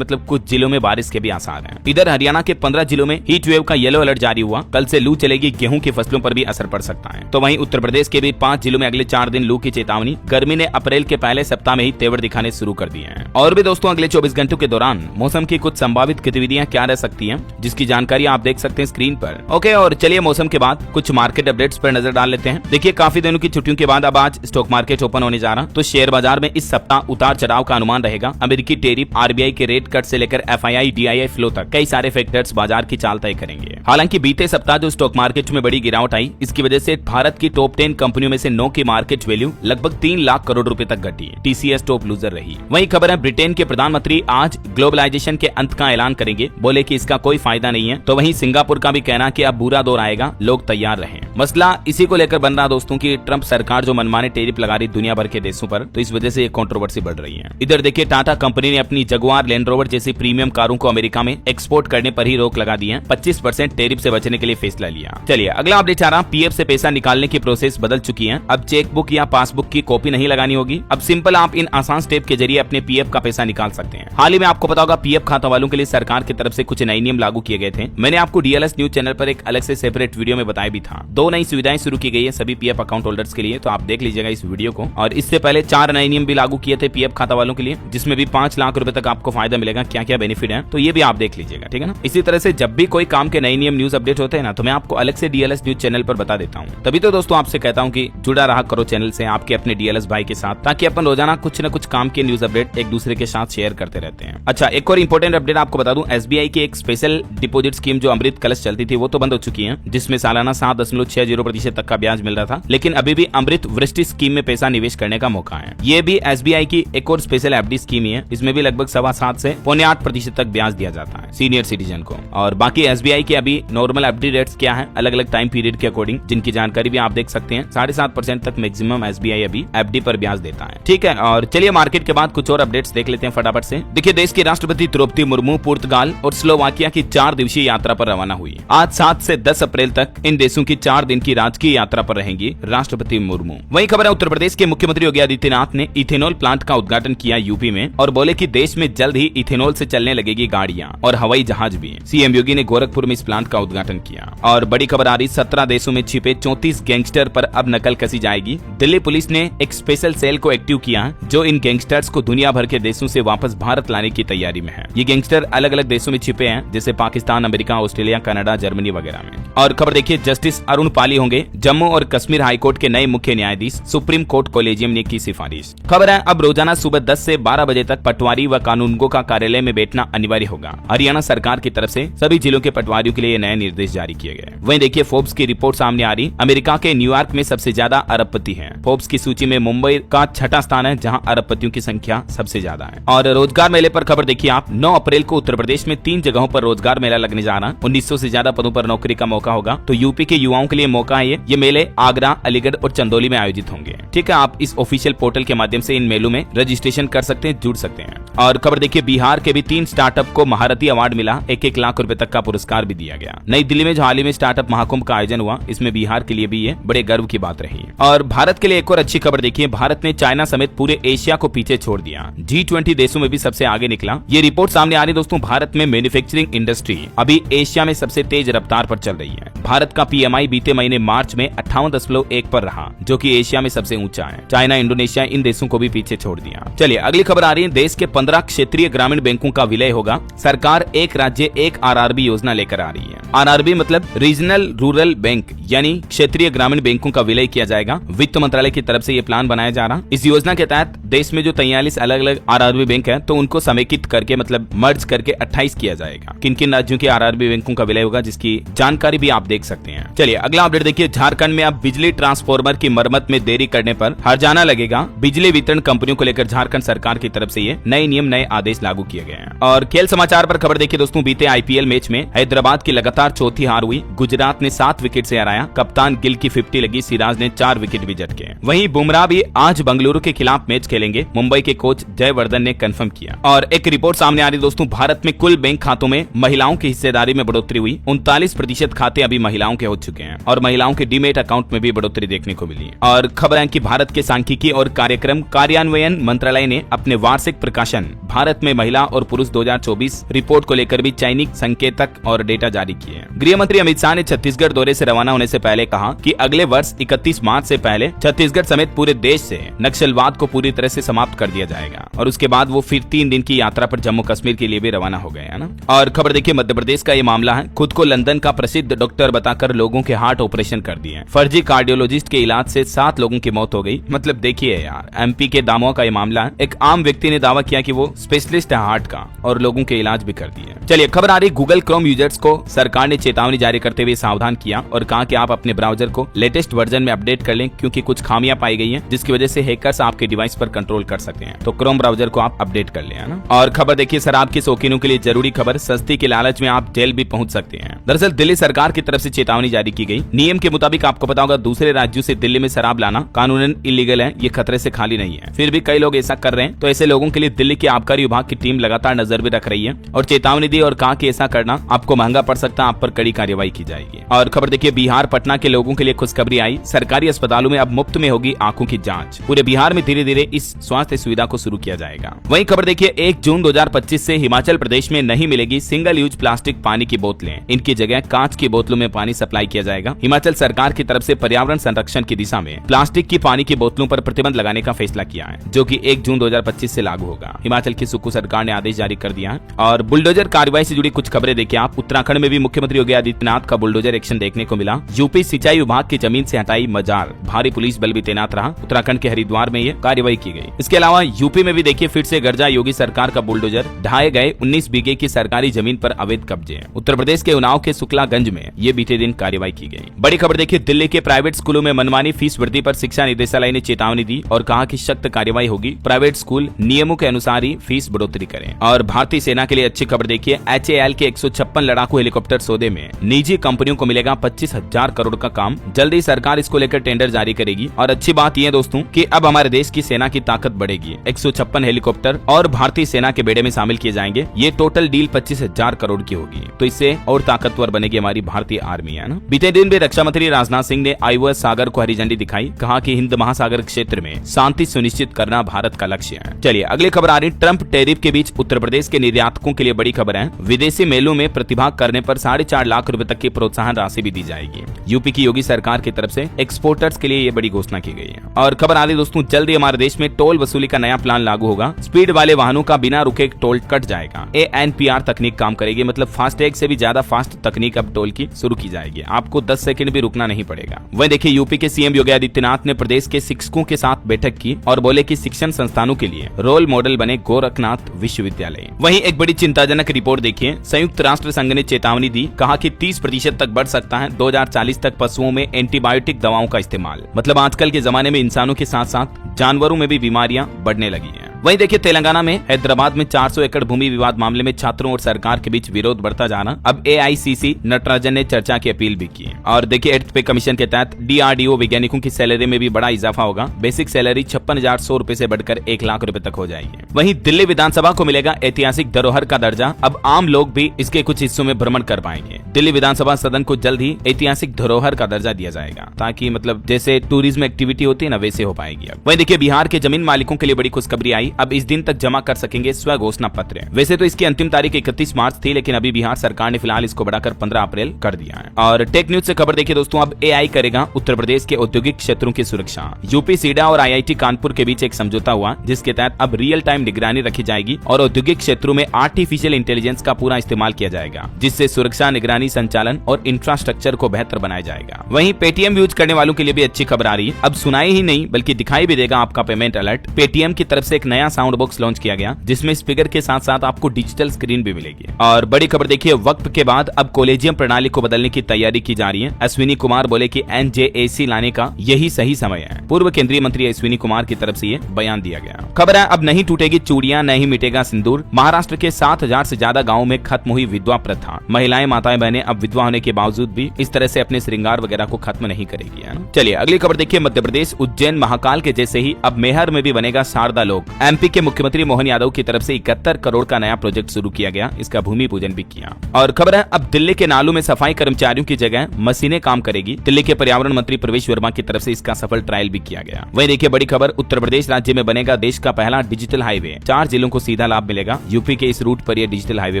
कुछ जिलों में बारिश के भी आसार हैं। इधर हरियाणा के 15 जिलों में हीट वेव का येलो अलर्ट जारी हुआ। कल से लू चलेगी, गेहूं की फसलों पर भी असर पड़ सकता है। तो वहीं उत्तर प्रदेश के भी 5 जिलों में अगले 4 दिन लू की चेतावनी। गर्मी ने अप्रैल के पहले सप्ताह में ही तेवर दिखाने शुरू कर दिए हैं। और भी दोस्तों, अगले 24 घंटों के दौरान मौसम की कुछ संभावित गतिविधियां क्या रह सकती हैं, जिसकी जानकारी आप देख सकते हैं स्क्रीन पर। ओके, और चलिए मौसम के बाद कुछ मार्केट अपडेट्स पर नजर डाल लेते हैं। देखिए, काफी दिनों की छुट्टियों के बाद अब आज स्टॉक मार्केट ओपन होने जा रहा, तो शेयर बाजार में इस सप्ताह उतार चढ़ाव का अनुमान रहेगा। अमेरिकी टेरिफ, RBI के रेट कट से लेकर FII, DII फ्लो तक कई सारे फैक्टर्स बाजार की चाल तय करेंगे। हालांकि बीते सप्ताह जो स्टॉक मार्केट में बड़ी गिरावट आई, इसकी वजह से भारत की टॉप 10 कंपनियों में से 9 की मार्केट वैल्यू लगभग 3 लाख करोड़ रुपए तक घटी। TCS टॉप लूजर रही। वहीं खबर है, ब्रिटेन के प्रधानमंत्री आज ग्लोबलाइजेशन के अंत का ऐलान करेंगे, बोले कि इसका कोई फायदा नहीं है। तो वहीं सिंगापुर का भी कहना कि अब बुरा दौर आएगा, लोग तैयार रहें। मसला इसी को लेकर बन रहा दोस्तों की ट्रंप सरकार जो मनमाने टेरिफ लगा रही दुनिया भर के देशों पर, तो इस वजह से ये कंट्रोवर्सी बढ़ रही है। इधर देखिए, टाटा कंपनी ने अपनी जगुआर, लैंड रोवर जैसी प्रीमियम कारों को अमेरिका में एक्सपोर्ट करने पर ही रोक लगा दी है। 25% टेरिफ से बचने के लिए फैसला लिया। चलिए अगला अपडेट आ रहा, PF से पैसा निकालने की प्रोसेस बदल चुकी है। अब चेकबुक या पासबुक की कॉपी नहीं लगानी होगी। अब सिंपल आप इन आसान स्टेप के जरिए अपने PF का पैसा निकाल सकते हैं। हाल ही में आपको पता होगा, PF खाता वालों के लिए सरकार की तरफ से कुछ नए नियम लागू किए गए थे। मैंने आपको DLS न्यूज चैनल पर एक अलग से सेपरेट वीडियो में बताया भी था। 2 2 नई सुविधाएं शुरू की गई है सभी पीएफ अकाउंट होल्डर्स के लिए, तो आप देख लीजिएगा इस वीडियो को। और इससे पहले 4 नए नियम भी लागू किए थे पीएफ खाता वालों के लिए, जिसमें भी 5 लाख रुपए तक आपको फायदा मिलेगा। क्या क्या बेनिफिट है तो ये भी आप देख लीजिएगा, ठीक है ना। इसी तरह से जब भी कोई काम के नए नियम न्यूज अपडेट होते हैं ना, तो मैं आपको अलग से डीएलएस न्यूज चैनल पर बता देता हूँ। तभी तो दोस्तों आपसे कहता हूँ कि जुड़ा रहा करो चैनल से, आपके अपने डीएलएस भाई के साथ, ताकि अपन रोजाना कुछ न कुछ काम के न्यूज अपडेट एक दूसरे के साथ शेयर करते रहते हैं। अच्छा, एक और इंपॉर्टेंट अपडेट आपको बता दूं, एसबीआई की एक स्पेशल डिपॉजिट स्कीम जो अमृत कलश चलती थी वो तो बंद हो चुकी है, जिसमें सालाना 7.60% तक का ब्याज मिल रहा था। लेकिन अभी भी अमृत वृष्टि स्कीम में पैसा निवेश करने का मौका है। ये भी एसबीआई की एक और स्पेशल एफडी स्कीम है। इसमें भी लगभग 7.25 से 8.25% तक ब्याज दिया जाता है सीनियर सिटीजन को। और बाकी एसबीआई के अभी नॉर्मल एफडी रेट्स क्या है अलग अलग टाइम पीरियड के अकॉर्डिंग, जिनकी जानकारी भी आप देख सकते हैं। 7.5% तक मैक्सिमम एसबीआई अभी एफडी पर ब्याज देता है, ठीक है। और चलिए मार्केट के बाद कुछ और अपडेट्स देख लेते हैं फटाफट से। देखिए, देश की राष्ट्रपति द्रौपदी मुर्मू पुर्तगाल और स्लोवाकिया की 4 दिवसीय यात्रा पर रवाना हुई। आज 7 से 10 अप्रैल तक इन देशों की 4 दिन की राजकीय यात्रा पर रहेंगी राष्ट्रपति मुर्मू। वही खबर है, उत्तर प्रदेश के मुख्यमंत्री योगी आदित्यनाथ ने इथेनॉल प्लांट का उद्घाटन किया यूपी में, और बोले कि देश में जल्द ही इथेनॉल से चलने लगेगी गाड़ियां और हवाई जहाज भी। सीएम योगी ने गोरखपुर में इस प्लांट का उद्घाटन किया। और बड़ी खबर आ रही, 17 देशों में छिपे 34 गैंगस्टर पर अब नकल कसी जाएगी। दिल्ली पुलिस ने एक स्पेशल सेल को एक्टिव किया, जो इन गैंगस्टर्स को दुनिया भर के देशों से वापस भारत लाने की तैयारी में है। ये गैंगस्टर अलग अलग देशों में छिपे हैं, जैसे Pakistan, America, Australia, Canada, Germany वगैरह में। और खबर देखिए, जस्टिस अरुण पाली होंगे जम्मू और कश्मीर हाईकोर्ट के नए मुख्य न्यायाधीश, सुप्रीम कोर्ट कॉलेजियम ने की सिफारिश। खबर है, अब रोजाना सुबह 10 से 12 बजे तक पटवारी व कानूनगो का कार्यालय में बैठना अनिवार्य होगा। हरियाणा सरकार की तरफ से सभी जिलों के पटवारियों के लिए नए निर्देश जारी किए गए। वहीं देखिए, फोर्ब्स की रिपोर्ट सामने आ रही, अमेरिका के न्यूयॉर्क में सबसे ज्यादा अरबपति हैं। फोर्ब्स की सूची में मुंबई का 6ठा स्थान है, जहां अरबपतियों की संख्या सबसे ज्यादा है। और रोजगार मेले पर खबर देखिए आप, 9 अप्रैल को उत्तर प्रदेश में 3 जगहों पर रोजगार मेला लगने जा रहा है। 1900 से ज्यादा पदों पर नौकरी का मौका होगा, तो यूपी के युवाओं के लिए मौका है। ये मेले आगरा, अलीगढ़ और चंदौली में आयोजित होंगे, ठीक है। आप इस ऑफिशियल पोर्टल के माध्यम से इन मेलों में रजिस्ट्रेशन कर सकते हैं, जुड़ सकते हैं। और खबर देखिए, बिहार के भी 3 स्टार्टअप को महारथी अवार्ड मिला, 1-1 लाख रुपए तक का पुरस्कार भी दिया गया। नई दिल्ली में जो हाल ही में स्टार्टअप महाकुंभ का आयोजन हुआ, इसमें बिहार के लिए भी ये बड़े गर्व की बात रही। और भारत के लिए एक और अच्छी खबर देखिए, भारत ने चाइना समेत पूरे एशिया को पीछे छोड़ दिया, G20 देशों में भी सबसे आगे निकला। ये रिपोर्ट सामने आ रही दोस्तों, भारत में मैन्युफैक्चरिंग इंडस्ट्री अभी एशिया में सबसे तेज रफ्तार पर चल रही है। भारत का PMI बीते महीने मार्च में 58.1 पर रहा, जो कि एशिया में सबसे ऊंचा है। चाइना, इंडोनेशिया इन देशों को भी पीछे छोड़ दिया। चलिए अगली खबर आ रही है, देश के 15 क्षेत्रीय ग्रामीण बैंकों का विलय होगा। सरकार एक राज्य एक RRB योजना लेकर आ रही है। RRB मतलब रीजनल रूरल बैंक, यानी क्षेत्रीय ग्रामीण बैंकों का विलय किया जाएगा। वित्त मंत्रालय की तरफ से ये प्लान बनाया जा रहा। इस योजना के तहत देश में जो 43 अलग अलग RRB बैंक है, तो उनको समेकित करके मतलब मर्ज करके 28 किया जाएगा। किन किन राज्यों के RRB बैंकों का विलय होगा, जिसकी जानकारी भी आप देख सकते हैं। चलिए अगला अपडेट देखिए, झारखंड में अब बिजली ट्रांसफार्मर की मरम्मत में देरी करने पर हर्जाना लगेगा। बिजली वितरण कंपनियों को लेकर झारखंड सरकार की तरफ से ये नए नियम, नए आदेश लागू किए गए हैं। और खेल समाचार पर खबर देखिए दोस्तों, बीते IPL मैच में हैदराबाद की लगातार चौथी हार हुई। गुजरात ने 7 विकेट से हराया। कप्तान गिल की 50 लगी, सिराज ने 4 विकेट भी झटके। वहीं बुमराह भी आज बेंगलुरु के खिलाफ मैच खेलेंगे, मुंबई के कोच जयवर्धन ने कंफर्म किया। और एक रिपोर्ट सामने आ रही दोस्तों, भारत में कुल बैंक खातों में महिलाओं की हिस्सेदारी में बढ़ोतरी हुई। 39% खाते अभी महिलाओं के हो चुके हैं, और महिलाओं के डीमेट अकाउंट में भी बढ़ोतरी देखने को मिली। और खबर है कि भारत के सांख्यिकी और कार्यक्रम कार्यान्वयन मंत्रालय ने अपने वार्षिक प्रकाशन भारत में महिला और पुरुष 2024 रिपोर्ट को लेकर भी चयनित संकेतक और डेटा जारी किए। गृह मंत्री अमित शाह ने छत्तीसगढ़ दौरे से रवाना होने से पहले कहा कि अगले वर्ष 31 मार्च से पहले छत्तीसगढ़ समेत पूरे देश से नक्सलवाद को पूरी तरह से समाप्त कर दिया जाएगा। और उसके बाद वो फिर 3 दिन की यात्रा पर जम्मू कश्मीर के लिए भी रवाना हो गए, है ना। और खबर देखिए, मध्य प्रदेश का ये मामला है। खुद को लंदन का प्रसिद्ध डॉक्टर बताकर लोगों के हार्ट ऑपरेशन कर दिए। फर्जी कार्डियोलॉजिस्ट के इलाज से 7 लोगों की मौत हो गई। मतलब देखिए यार, MP के दामों का ये मामला है। एक आम व्यक्ति ने दावा किया कि वो स्पेशलिस्ट है हार्ट का, और लोगों के इलाज भी कर दिए। चलिए खबर आ रही, गूगल क्रोम यूजर्स को सरकार ने चेतावनी जारी करते हुए सावधान किया और कहा कि आप अपने ब्राउजर को लेटेस्ट वर्जन में अपडेट कर लें, क्योंकि कुछ खामियां पाई गई हैं, जिसकी वजह से हैकर्स आपके डिवाइस पर कंट्रोल कर सकते हैं। तो क्रोम ब्राउजर को आप अपडेट कर लें, है ना। और खबर देखिए, शराब के शौकीनों के लिए जरूरी खबर, सस्ती के लालच में आप जेल भी पहुंच सकते हैं। दरअसल दिल्ली सरकार की तरफ से चेतावनी जारी की गई। नियम के मुताबिक आपको पता होगा, दूसरे राज्यों से दिल्ली में शराब लाना कानूनन इलीगल है, ये खतरे से खाली नहीं है। फिर भी कई लोग ऐसा कर रहे हैं, तो ऐसे लोगों के लिए दिल्ली के आबकारी विभाग की टीम लगातार नजर भी रख रही है और चेतावनी दी और कहा कि ऐसा करना आपको महंगा पड़ सकता है, आप पर कड़ी कार्रवाई की जाएगी। और खबर देखिए, बिहार पटना के लोगों के लिए खुशखबरी आई। सरकारी अस्पतालों में अब मुफ्त में होगी आंखों की जांच। पूरे बिहार में धीरे धीरे इस इस स्वास्थ्य सुविधा को शुरू किया जाएगा। वहीं खबर देखिए 1 जून 2025 से हिमाचल प्रदेश में नहीं मिलेगी सिंगल यूज प्लास्टिक पानी की बोतलें, इनकी जगह कांच की बोतलों में पानी सप्लाई किया जाएगा। हिमाचल सरकार की तरफ से पर्यावरण संरक्षण की दिशा में प्लास्टिक की पानी की बोतलों पर प्रतिबंध लगाने का फैसला किया है, जो कि 1 जून 2025 से लागू होगा। हिमाचल की सुक्खू सरकार ने आदेश जारी कर दिया है। और बुलडोजर कार्रवाई से जुड़ी कुछ खबरें देखिए आप। उत्तराखंड में भी मुख्यमंत्री योगी आदित्यनाथ का बुलडोजर एक्शन देखने को मिला। यूपी सिंचाई विभाग की जमीन से हटाई मजार, भारी पुलिस बल भी तैनात रहा। उत्तराखंड के हरिद्वार में ये कार्रवाई की गई। इसके अलावा यूपी में भी देखिए फिर से गर्जा योगी सरकार का बुलडोजर, ढाए गए 19 बीघे की सरकारी जमीन पर अवैध कब्जे। उत्तर प्रदेश के उन्नाव के शुक्लागंज में ये बीते दिन कार्रवाई की गई। बड़ी खबर देखिए दिल्ली के प्राइवेट स्कूलों में मनमानी फीस वृद्धि पर शिक्षा निदेशालय ने चेतावनी दी और कहा कि सख्त कार्रवाई होगी। प्राइवेट स्कूल नियमों के अनुसार ही फीस बढ़ोतरी करें। और भारतीय सेना के लिए अच्छी खबर देखिए HAL के 156 लड़ाकू हेलीकॉप्टर सौदे में निजी कंपनियों को मिलेगा 25,000 करोड़ का काम। जल्दी सरकार इसको लेकर टेंडर जारी करेगी। और अच्छी बात यह दोस्तों कि अब हमारे देश की सेना की ताकत बढ़ेगी। 156 हेलीकॉप्टर और भारतीय सेना के बेड़े में शामिल किए जाएंगे। ये टोटल डील 25,000 करोड़ की होगी, तो इससे और ताकतवर बनेगी हमारी भारतीय आर्मी, है ना। बीते दिन भी रक्षा मंत्री राजनाथ सिंह ने IOS सागर को हरी झंडी दिखाई। कहा कि हिंद महासागर क्षेत्र में शांति सुनिश्चित करना भारत का लक्ष्य है। चलिए अगली खबर आ रही। ट्रंप टैरिफ के बीच उत्तर प्रदेश के निर्यातकों के लिए बड़ी खबर है। विदेशी मेलों में प्रतिभाग करने पर 4.5 लाख रुपए तक की प्रोत्साहन राशि भी दी जाएगी। यूपी की योगी सरकार की तरफ से एक्सपोर्टर्स के लिए ये बड़ी घोषणा की गई है। और खबर आ रही दोस्तों जल्द ही हमारे देश में टोल वसूली का नया प्लान लागू होगा। स्पीड वाले वाहनों का बिना रुके टोल कट जाएगा। ANPR तकनीक काम करेगी, मतलब फास्टैग से भी ज्यादा फास्ट तकनीक अब टोल की शुरू की जाएगी। आपको 10 सेकंड भी रुकना नहीं पड़ेगा। वहीं देखिए यूपी के CM योगी आदित्यनाथ ने प्रदेश के शिक्षकों के साथ बैठक की और बोले कि शिक्षण संस्थानों के लिए रोल मॉडल बने गोरखनाथ विश्वविद्यालय। वहीं एक बड़ी चिंताजनक रिपोर्ट देखिए। संयुक्त राष्ट्र संघ ने चेतावनी दी। कहा कि 30% तक बढ़ सकता है 2040 तक पशुओं में एंटीबायोटिक दवाओं का इस्तेमाल। मतलब आजकल के जमाने में इंसानों के साथ साथ जानवरों में भी बीमारियां बढ़ने लगी हैं। वहीं देखिए तेलंगाना में हैदराबाद में 400 एकड़ भूमि विवाद मामले में छात्रों और सरकार के बीच विरोध बढ़ता जाना। अब AICC नटराजन ने चर्चा की अपील भी की। और देखिए 8th पे कमीशन के तहत DRDO वैज्ञानिकों की सैलरी में भी बड़ा इजाफा होगा। बेसिक सैलरी 56,100 रुपए से बढ़कर 1 लाख रुपए तक हो जाएगी। वहीं दिल्ली विधानसभा को मिलेगा ऐतिहासिक धरोहर का दर्जा। अब आम लोग भी इसके कुछ हिस्सों में भ्रमण कर पाएंगे। दिल्ली विधानसभा सदन को जल्द ही ऐतिहासिक धरोहर का दर्जा दिया जाएगा, ताकि मतलब जैसे टूरिज्म एक्टिविटी होती है ना, वैसे हो पाएगी। वहीं देखिए बिहार के जमीन मालिकों के लिए बड़ी खुशखबरी आई। अब इस दिन तक जमा कर सकेंगे स्व घोषणा पत्र। वैसे तो इसकी अंतिम तारीख 31 मार्च थी, लेकिन अभी बिहार सरकार ने फिलहाल इसको बढ़ाकर 15 अप्रैल कर दिया है। और टेक न्यूज से खबर देखिए दोस्तों, अब AI करेगा उत्तर प्रदेश के औद्योगिक क्षेत्रों की सुरक्षा। यूपी सीडा और IIT कानपुर के बीच एक समझौता हुआ, जिसके तहत अब रियल टाइम निगरानी रखी जाएगी और औद्योगिक क्षेत्रों में आर्टिफिशियल इंटेलिजेंस का पूरा इस्तेमाल किया जाएगा, जिससे सुरक्षा, निगरानी, संचालन और इंफ्रास्ट्रक्चर को बेहतर बनाया जाएगा। वहीं पेटीएम यूज करने वालों के लिए भी अच्छी खबर आ रही है। अब सुनाई ही नहीं बल्कि दिखाई भी देगा आपका पेमेंट अलर्ट। पेटीएम की तरफ से एक नया साउंड बॉक्स लॉन्च किया गया, जिसमें स्पीकर के साथ साथ आपको डिजिटल स्क्रीन भी मिलेगी। और बड़ी खबर देखिए, वक्त के बाद अब कॉलेजियम प्रणाली को बदलने की तैयारी की जा रही है। अश्विनी कुमार बोले कि NJAC लाने का यही सही समय है। पूर्व केंद्रीय मंत्री अश्विनी कुमार की तरफ से ये बयान दिया गया। खबर है अब नहीं टूटेगी चूड़ियां, नहीं मिटेगा सिंदूर। महाराष्ट्र के 7,000 से ज्यादा गाँव में खत्म हुई विधवा प्रथा। महिलाएं, माताएं, बहनें अब विधवा होने के बावजूद भी इस तरह से अपने श्रृंगार वगैरह को खत्म नहीं करेगी, है ना। चलिए अगली खबर देखिए, मध्य प्रदेश उज्जैन महाकाल के जैसे ही अब मेहर में भी बनेगा शारदा लोक। MP के मुख्यमंत्री मोहन यादव की तरफ से 71 करोड़ का नया प्रोजेक्ट शुरू किया गया। इसका भूमि पूजन भी किया। और खबर है अब दिल्ली के नालों में सफाई कर्मचारियों की जगह मशीनें काम करेगी। दिल्ली के पर्यावरण मंत्री प्रवेश वर्मा की तरफ से इसका सफल ट्रायल भी किया गया। वहीं देखिए बड़ी खबर, उत्तर प्रदेश राज्य में बनेगा देश का पहला डिजिटल हाईवे। 4 जिलों को सीधा लाभ मिलेगा। यूपी के इस रूट पर यह डिजिटल हाईवे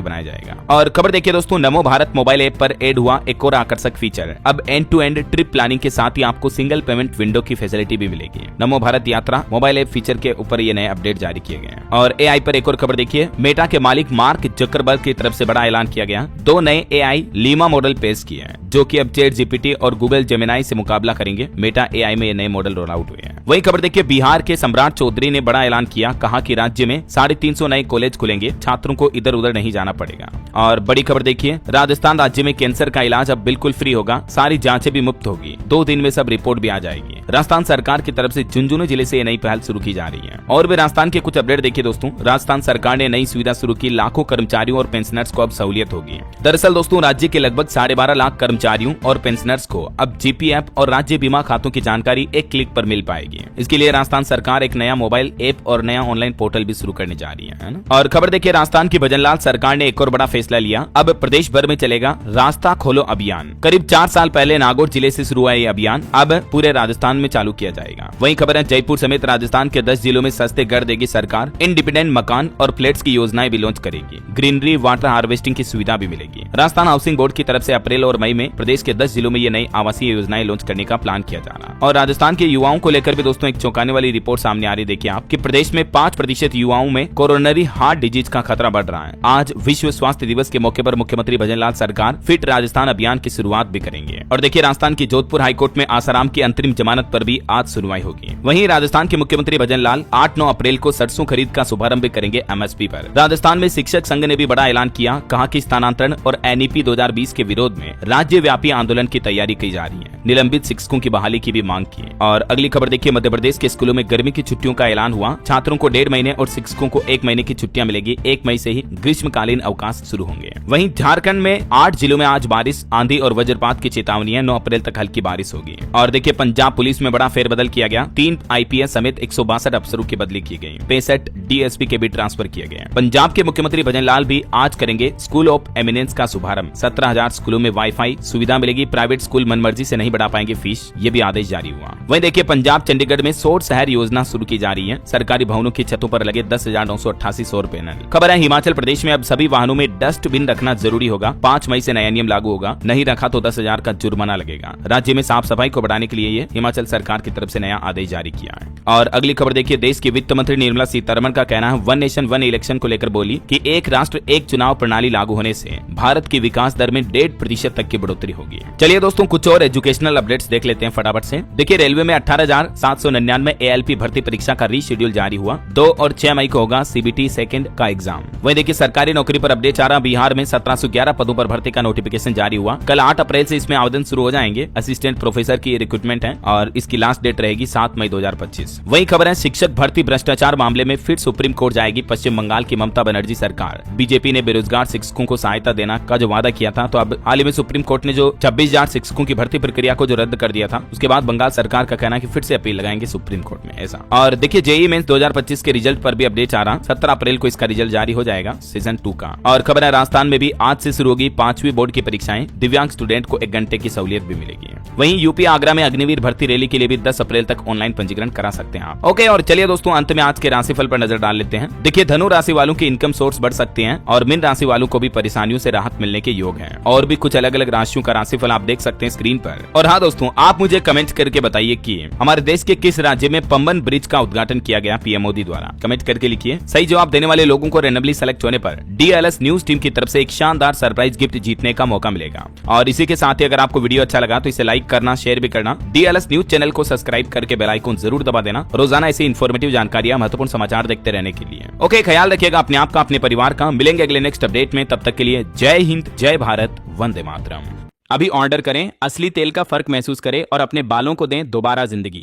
बनाया जाएगा। और खबर देखिए दोस्तों, नमो भारत मोबाइल ऐप पर ऐड हुआ एक और आकर्षक फीचर। अब end to end trip planning के साथ ही आपको सिंगल पेमेंट विंडो की फैसिलिटी भी मिलेगी। नमो भारत यात्रा मोबाइल ऐप फीचर के ऊपर ये नए अपडेट जारी किए गए हैं। और AI पर एक और खबर देखिए, मेटा के मालिक मार्क जकरबर्ग की तरफ से बड़ा ऐलान किया गया। 2 नए AI लीमा मॉडल पेश किए हैं, जो कि अब ChatGPT और गूगल जेमिनाई से मुकाबला करेंगे। मेटा AI में ये नए मॉडल रोल आउट हुए हैं। वही खबर देखिए, बिहार के सम्राट चौधरी ने बड़ा ऐलान किया। कहा कि राज्य में 350 नए कॉलेज खुलेंगे, छात्रों को इधर उधर नहीं जाना पड़ेगा। और बड़ी खबर देखिए, राजस्थान राज्य में कैंसर का इलाज अब बिल्कुल फ्री होगा। सारी जांचें भी मुफ्त होगी। 2 दिन में सब रिपोर्ट भी आ जाएगी। राजस्थान सरकार की तरफ से झुंझुनू जिले से ये नई पहल शुरू की जा रही है। और भी राजस्थान के कुछ अपडेट देखिए दोस्तों, राजस्थान सरकार ने नई सुविधा शुरू की। लाखों कर्मचारियों और पेंशनर्स को अब सहूलियत होगी। दरअसल दोस्तों, राज्य के लगभग 12.5 लाख कर्मचारियों और पेंशनर्स को अब GPF और राज्य बीमा खातों की जानकारी एक क्लिक पर मिल पाएगी। इसके लिए राजस्थान सरकार एक नया मोबाइल ऐप और नया ऑनलाइन पोर्टल भी शुरू करने जा रही है ना। और खबर देखिए, राजस्थान की भजनलाल सरकार ने एक और बड़ा फैसला लिया। अब प्रदेश भर में चलेगा रास्ता खोलो अभियान। करीब 4 साल पहले नागौर जिले से शुरू हुआ ये अभियान अब पूरे राजस्थान राजस्थान में चालू किया जाएगा। वहीं खबर है जयपुर समेत राजस्थान के 10 जिलों में सस्ते घर देगी सरकार, इंडिपेंडेंट मकान और फ्लैट्स की योजनाएं भी लॉन्च करेगी। ग्रीनरी वाटर हार्वेस्टिंग की सुविधा भी मिलेगी। राजस्थान हाउसिंग बोर्ड की तरफ से अप्रैल और मई में प्रदेश के 10 जिलों में ये नई आवासीय योजनाएं लॉन्च करने का प्लान किया जा रहा है। और राजस्थान के युवाओं को लेकर भी दोस्तों एक चौंकाने वाली रिपोर्ट सामने आ रही। देखिए आप कि प्रदेश में 5% युवाओं में कोरोनरी हार्ट डिजीज का खतरा बढ़ रहा है। आज विश्व स्वास्थ्य दिवस के मौके पर मुख्यमंत्री भजनलाल सरकार फिट राजस्थान अभियान की शुरुआत भी करेंगे। और देखिए राजस्थान की जोधपुर हाईकोर्ट में आसाराम की अंतरिम जमानत पर भी आज सुनवाई होगी। वहीं राजस्थान के मुख्यमंत्री भजनलाल 8-9 अप्रैल को सरसों खरीद का शुभारंभ भी करेंगे एमएसपी पर। राजस्थान में शिक्षक संघ ने भी बड़ा ऐलान किया, कहा कि स्थानांतरण और एनईपी 2020 के विरोध में राज्यव्यापी आंदोलन की तैयारी की जा रही है। निलंबित शिक्षकों की बहाली की भी मांग की। और अगली खबर देखिए मध्य प्रदेश के स्कूलों में गर्मी की छुट्टियों का ऐलान हुआ। छात्रों को 1.5 महीने और शिक्षकों को 1 महीने की छुट्टियां मिलेगी। 1 मई से ही ग्रीष्मकालीन अवकाश शुरू होंगे। वहीं झारखंड में 8 जिलों में आज बारिश, आंधी और वज्रपात की चेतावनी है। 9 अप्रैल तक हल्की बारिश होगी। और देखिए पंजाब पुलिस में बड़ा फेरबदल किया गया। 3 आईपीएस समेत 162 अफसरों की बदली की गई। 65 डीएसपी के भी ट्रांसफर किए गए। पंजाब के मुख्यमंत्री भजनलाल भी आज करेंगे स्कूल ऑफ एमिनेंस का शुभारंभ। 17,000 स्कूलों में वाईफाई सुविधा मिलेगी। प्राइवेट स्कूल मनमर्जी से नहीं बढ़ा पाएंगे फीस, ये भी आदेश जारी हुआ। वहीं देखिए पंजाब चंडीगढ़ में सौर शहर योजना शुरू की जा रही है। सरकारी भवनों की छतों पर लगे 10,988 सौर पैनल। खबर है हिमाचल प्रदेश में अब सभी वाहनों में डस्टबिन रखना जरूरी होगा। 5 मई से नया नियम लागू होगा। नहीं रखा तो 10,000 का जुर्माना लगेगा। राज्य में साफ सफाई को बढ़ाने के लिए ये हिमाचल सरकार की तरफ से नया आदेश जारी किया है। और अगली खबर देखिए देश की वित्त मंत्री निर्मला सीतारमण का कहना है, वन नेशन वन इलेक्शन को लेकर बोली कि एक राष्ट्र एक चुनाव प्रणाली लागू होने से भारत की विकास दर में 1.5% तक की बढ़ोतरी होगी। चलिए दोस्तों कुछ और एजुकेशनल अपडेट्स देख लेते हैं फटाफट से। देखिए रेलवे में 18,799 एएलपी भर्ती परीक्षा का रीशेड्यूल जारी हुआ। 2 और 6 मई को होगा सीबीटी सेकंड का एग्जाम। वहीं देखिए सरकारी नौकरी पर अपडेट आ रहा। बिहार में 1711 पदों पर भर्ती का नोटिफिकेशन जारी हुआ। कल 8 अप्रैल से इसमें आवेदन शुरू हो जाएंगे। असिस्टेंट प्रोफेसर की रिक्रूटमेंट है और इसकी लास्ट डेट रहेगी 7 मई 2025। वही खबर है शिक्षक भर्ती भ्रष्टाचार मामले में फिर सुप्रीम कोर्ट जाएगी पश्चिम बंगाल की ममता बनर्जी सरकार। बीजेपी ने बेरोजगार शिक्षकों को सहायता देना का जो वादा किया था, तो अब हाल ही में सुप्रीम कोर्ट ने जो 26,000 शिक्षकों की भर्ती प्रक्रिया को जो रद्द कर दिया था, उसके बाद बंगाल सरकार का कहना है कि फिर से अपील लगाएंगे सुप्रीम कोर्ट में ऐसा। और देखिए जेईई मेंस 2025 के रिजल्ट पर भी अपडेट आ रहा। 17 अप्रैल को इसका रिजल्ट जारी हो जाएगा सीजन 2 का। और खबर है राजस्थान में भी आज से शुरू होगी 5वीं बोर्ड की परीक्षाएं। दिव्यांग स्टूडेंट को 1 घंटे की सहूलियत भी मिलेगी। वहीं यूपी आगरा में अग्निवीर भर्ती रैली के लिए भी 10 अप्रैल तक ऑनलाइन पंजीकरण करा सकते हैं आप। ओके और चलिए दोस्तों अंत में आज के राशिफल पर नजर डाल लेते हैं। देखिए धनु राशि वालों की इनकम सोर्स बढ़ सकते हैं और मीन राशि वालों को भी परेशानियों से राहत मिलने के योग है। और भी कुछ अलग अलग राशियों का राशिफल आप देख सकते हैं स्क्रीन पर। और हाँ दोस्तों आप मुझे कमेंट करके बताइए कि हमारे देश के किस राज्य में पंबन ब्रिज का उद्घाटन किया गया पीएम मोदी द्वारा। कमेंट करके लिखिए। सही जवाब देने वाले लोगों को रैंडमली सेलेक्ट होने पर डीएलएस न्यूज टीम की तरफ से एक शानदार सरप्राइज गिफ्ट जीतने का मौका मिलेगा। और इसी के साथ ही अगर आपको वीडियो अच्छा लगा तो इसे लाइक करना, शेयर भी करना। डीएलएस न्यूज चैनल को सब्सक्राइब करके बेल आइकन जरूर दबा देना रोजाना ऐसी इन्फॉर्मेटिव जानकारियां, महत्वपूर्ण समाचार देखते रहने के लिए। ओके ख्याल रखिएगा अपने आप का, अपने परिवार का। मिलेंगे अगले नेक्स्ट अपडेट में, तब तक के लिए जय हिंद, जय भारत, वंदे मातरम। अभी ऑर्डर करें, असली तेल का फर्क महसूस करें और अपने बालों को दें दोबारा जिंदगी।